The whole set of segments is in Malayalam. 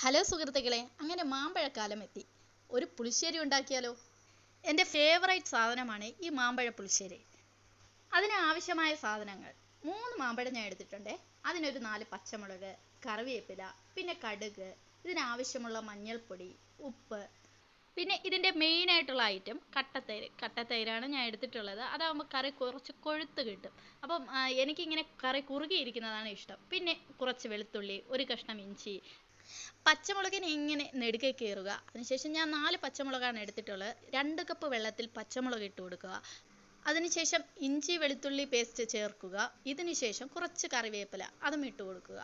ഹലോ സുഹൃത്തുക്കളെ, അങ്ങനെ മാമ്പഴക്കാലം എത്തി. ഒരു പുളിശ്ശേരി ഉണ്ടാക്കിയാലോ? എൻ്റെ ഫേവറേറ്റ് സാധനമാണ് ഈ മാമ്പഴ പുളിശ്ശേരി. അതിന് ആവശ്യമായ സാധനങ്ങൾ: 3 മാമ്പഴം ഞാൻ എടുത്തിട്ടുണ്ട്. അതിനൊരു 4 പച്ചമുളക്, കറിവേപ്പില, പിന്നെ കടുക്, ഇതിനാവശ്യമുള്ള മഞ്ഞൾപ്പൊടി, ഉപ്പ്, പിന്നെ ഇതിൻ്റെ മെയിനായിട്ടുള്ള ഐറ്റം കട്ടത്തൈര്. കട്ടത്തൈരാണ് ഞാൻ എടുത്തിട്ടുള്ളത്. അതാകുമ്പോൾ കറി കുറച്ച് കൊഴുത്ത് കിട്ടും. അപ്പം എനിക്കിങ്ങനെ കറി കുറുകിയിരിക്കുന്നതാണ് ഇഷ്ടം. പിന്നെ കുറച്ച് വെളുത്തുള്ളി, ഒരു കഷ്ണം ഇഞ്ചി, പച്ചമുളകിനെ ഇങ്ങനെ നെടുകെ കീറുക. അതിനുശേഷം ഞാൻ 4 പച്ചമുളകാണ് എടുത്തിട്ടുള്ളത്. 2 കപ്പ് വെള്ളത്തിൽ പച്ചമുളക് ഇട്ട് കൊടുക്കുക. അതിനുശേഷം ഇഞ്ചി വെളുത്തുള്ളി പേസ്റ്റ് ചേർക്കുക. ഇതിനുശേഷം കുറച്ച് കറിവേപ്പില അതും ഇട്ട് കൊടുക്കുക.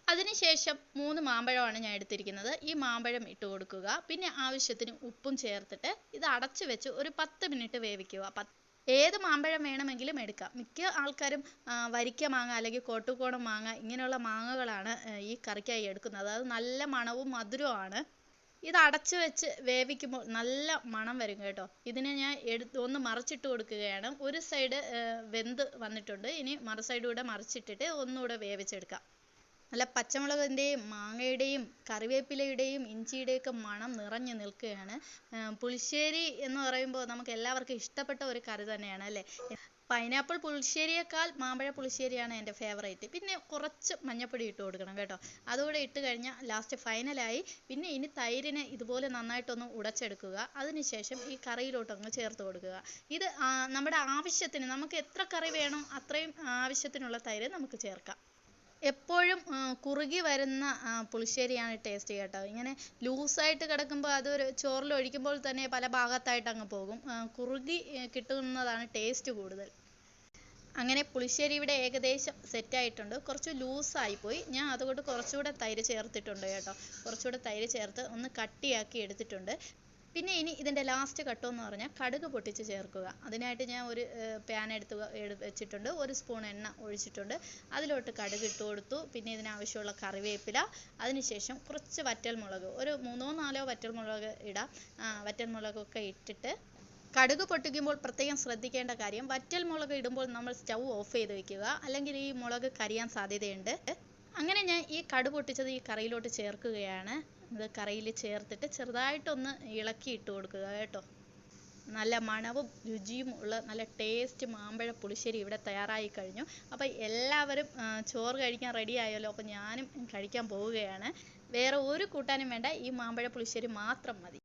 അതിനുശേഷം 3 മാമ്പഴമാണ് ഞാൻ എടുത്തിരിക്കുന്നത്. ഈ മാമ്പഴം ഇട്ട് കൊടുക്കുക. പിന്നെ ആവശ്യത്തിന് ഉപ്പും ചേർത്തിട്ട് ഇത് അടച്ചു വെച്ച് ഒരു 10 മിനിറ്റ് വേവിക്കുക. ഏത് മാമ്പഴം വേണമെങ്കിലും എടുക്കാം. മിക്ക ആൾക്കാരും വരിക്ക മാങ്ങ അല്ലെങ്കിൽ കോട്ടുകോണം മാങ്ങ ഇങ്ങനെയുള്ള മാങ്ങകളാണ് ഈ കറിക്കായി എടുക്കുന്നത്. അത് നല്ല മണവും മധുരവുമാണ്. ഇത് അടച്ചു വെച്ച് വേവിക്കുമ്പോൾ നല്ല മണം വരും കേട്ടോ. ഇതിനെ ഞാൻ ഒന്ന് മറിച്ചിട്ട് കൊടുക്കുകയാണ്. ഒരു സൈഡ് വെന്ത് വന്നിട്ടുണ്ട്. ഇനി മറു സൈഡ് കൂടെ മറിച്ചിട്ടിട്ട് ഒന്നുകൂടെ വേവിച്ചെടുക്കാം. നല്ല പച്ചമുളകിൻ്റെയും മാങ്ങയുടെയും കറിവേപ്പിലയുടെയും ഇഞ്ചിയുടെയൊക്കെ മണം നിറഞ്ഞു നിൽക്കുകയാണ്. പുളിശ്ശേരി എന്ന് പറയുമ്പോൾ നമുക്ക് എല്ലാവർക്കും ഇഷ്ടപ്പെട്ട ഒരു കറി തന്നെയാണ് അല്ലേ? പൈനാപ്പിൾ പുളിശ്ശേരിയേക്കാൾ മാമ്പഴ പുളിശ്ശേരിയാണ് എൻ്റെ ഫേവറേറ്റ്. പിന്നെ കുറച്ച് മഞ്ഞൾപ്പൊടി ഇട്ട് കൊടുക്കണം കേട്ടോ. അതുകൂടെ ഇട്ട് കഴിഞ്ഞാൽ ലാസ്റ്റ് ഫൈനലായി. പിന്നെ ഇനി തൈരിനെ ഇതുപോലെ നന്നായിട്ടൊന്ന് ഉടച്ചെടുക്കുക. അതിനുശേഷം ഈ കറിയിലോട്ടൊന്ന് ചേർത്ത് കൊടുക്കുക. ഇത് നമ്മുടെ ആവശ്യത്തിന്, നമുക്ക് എത്ര കറി വേണം അത്രയും ആവശ്യത്തിനുള്ള തൈര് നമുക്ക് ചേർക്കാം. എപ്പോഴും കുറുകി വരുന്ന പുളിശ്ശേരിയാണ് ടേസ്റ്റ് കേട്ടോ. ഇങ്ങനെ ലൂസായിട്ട് കിടക്കുമ്പോൾ അതൊരു ചോറിൽ ഒഴിക്കുമ്പോൾ തന്നെ പല ഭാഗത്തായിട്ട് അങ്ങ് പോകും. കുറുകി കിട്ടുന്നതാണ് ടേസ്റ്റ് കൂടുതൽ. അങ്ങനെ പുളിശ്ശേരി ഇവിടെ ഏകദേശം സെറ്റായിട്ടുണ്ട്. കുറച്ച് ലൂസായിപ്പോയി. ഞാൻ അതുകൊണ്ട് കുറച്ചുകൂടെ തൈര് ചേർത്തിട്ടുണ്ട് കേട്ടോ. കുറച്ചുകൂടെ തൈര് ചേർത്ത് ഒന്ന് കട്ടിയാക്കി എടുത്തിട്ടുണ്ട്. പിന്നെ ഇനി ഇതിൻ്റെ ലാസ്റ്റ് ഘട്ടം പറഞ്ഞാൽ കടുക് പൊട്ടിച്ച് ചേർക്കുക. അതിനായിട്ട് ഞാൻ ഒരു പാൻ വെച്ചിട്ടുണ്ട്. 1 സ്പൂൺ എണ്ണ ഒഴിച്ചിട്ടുണ്ട്. അതിലോട്ട് കടുക് ഇട്ട് കൊടുത്തു. പിന്നെ ഇതിനാവശ്യമുള്ള കറിവേപ്പില, അതിനുശേഷം കുറച്ച് വറ്റൽമുളക്, ഒരു 3-4 വറ്റൽമുളക് ഇടാം. വറ്റൽമുളകൊക്കെ ഇട്ടിട്ട് കടുക് പൊട്ടിക്കുമ്പോൾ പ്രത്യേകം ശ്രദ്ധിക്കേണ്ട കാര്യം, വറ്റൽമുളക് ഇടുമ്പോൾ നമ്മൾ സ്റ്റൗ ഓഫ് ചെയ്ത് വെക്കുക, അല്ലെങ്കിൽ ഈ മുളക് കരിയാൻ സാധ്യതയുണ്ട്. അങ്ങനെ ഞാൻ ഈ കടുക് പൊട്ടിച്ചത് ഈ കറിയിലോട്ട് ചേർക്കുകയാണ്. ഇത് കറിയിൽ ചേർത്തിട്ട് ചെറുതായിട്ടൊന്ന് ഇളക്കി ഇട്ട് കൊടുക്കുക കേട്ടോ. നല്ല മണവും രുചിയും ഉള്ള നല്ല ടേസ്റ്റ് മാമ്പഴ പുളിശ്ശേരി ഇവിടെ തയ്യാറായി കഴിഞ്ഞു. അപ്പോൾ എല്ലാവരും ചോറ് കഴിക്കാൻ റെഡി ആയല്ലോ. അപ്പോൾ ഞാനും കഴിക്കാൻ പോവുകയാണ്. വേറെ ഒരു കൂട്ടാനും വേണ്ട, ഈ മാമ്പഴ പുളിശ്ശേരി മാത്രം മതി.